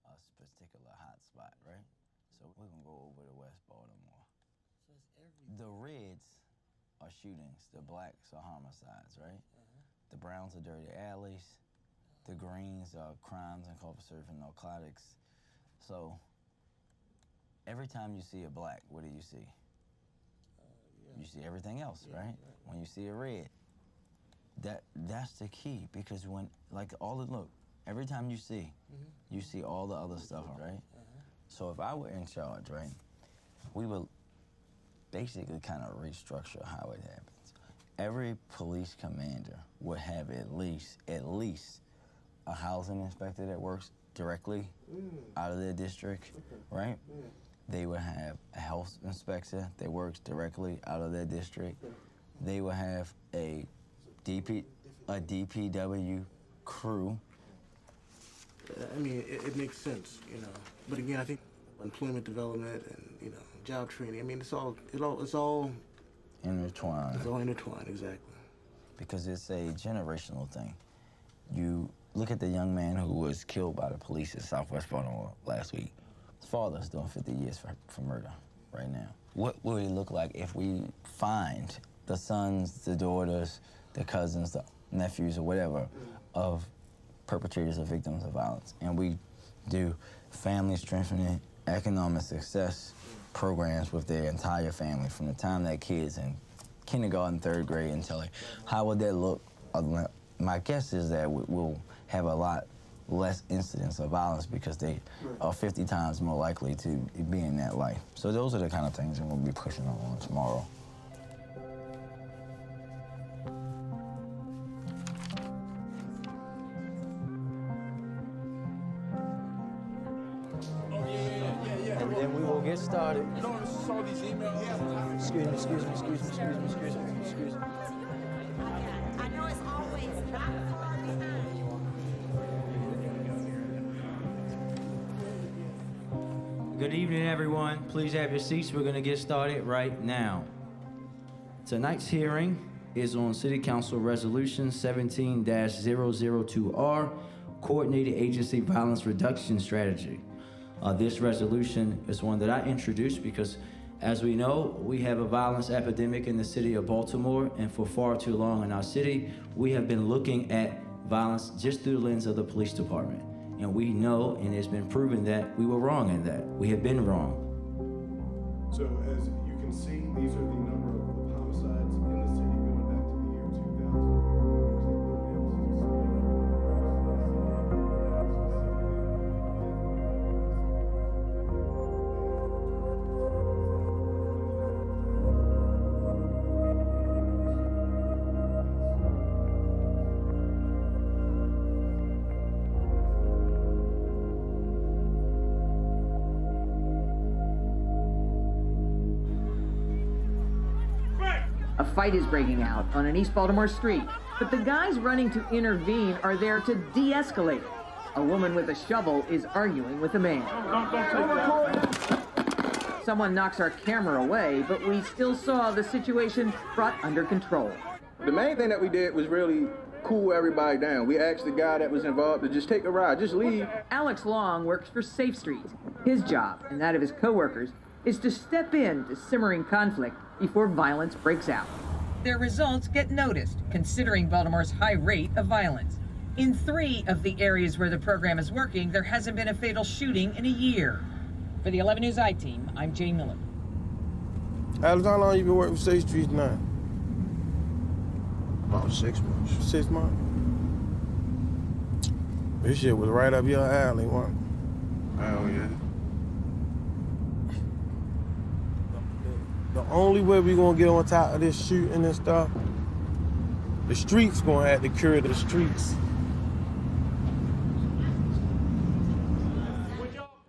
a particular hot spot, right? So we're gonna go over to West Baltimore. So it's everything. The reds are shootings, the blacks are homicides, right? The browns are dirty alleys, the greens are crimes and cover surfing, narcotics. So every time you see a black, what do you see? You see everything else, right? When you see a red, that's the key, because when, like, look, every time you see all the other stuff, right? So if I were in charge, right, we would basically kind of restructure how it happens. Every police commander would have at least a housing inspector that works directly out of their district, right? They would have a health inspector that works directly out of their district. They would have a DPW crew. I mean, it makes sense, you know. But again, I think employment development and, you know, job training, I mean, it's all Intertwined. It's all intertwined, exactly. Because it's a generational thing. You look at the young man who was killed by the police in Southwest Baltimore last week. His father's doing 50 years for murder right now. What would it look like if we find the sons, the daughters, the cousins, the nephews, or whatever, of perpetrators or victims of violence, and we do family strengthening, economic success programs with their entire family from the time that kid's in kindergarten, third grade, until how would that look? My guess is that we'll have a lot less incidents of violence because they are 50 times more likely to be in that life. So those are the kind of things that we'll be pushing on tomorrow. And then we will get started. You know, I saw these emails. Excuse me. I know it's always not far behind. Good evening, everyone. Please have your seats. We're going to get started right now. Tonight's hearing is on City Council Resolution 17-002R, Coordinated Agency Violence Reduction Strategy. This resolution is one that I introduced because, as we know, we have a violence epidemic in the city of Baltimore, and for far too long in our city, we have been looking at violence just through the lens of the police department. And we know, and it's been proven, that we were wrong in that. We have been wrong. So as you can see, these are the number of homicides in the city going back to the year A fight is breaking out on an East Baltimore street, but the guys running to intervene are there to de-escalate. A woman with a shovel is arguing with a man. Someone knocks our camera away, but we still saw the situation brought under control. The main thing that we did was really cool everybody down. We asked the guy that was involved to just take a ride, just leave. Alex Long works for Safe Streets. His job, and that of his co-workers, is to step in to simmering conflict before violence breaks out. Their results get noticed, considering Baltimore's high rate of violence. In 3 of the areas where the program is working, there hasn't been a fatal shooting in a year. For the 11 News I-Team, I'm Jay Miller. Alex, how long you been working for Safe Streets now? About 6 months. 6 months? This shit was right up your alley, wasn't it? Hell yeah. The only way we gonna get on top of this shooting and stuff, the streets gonna have to cure the streets.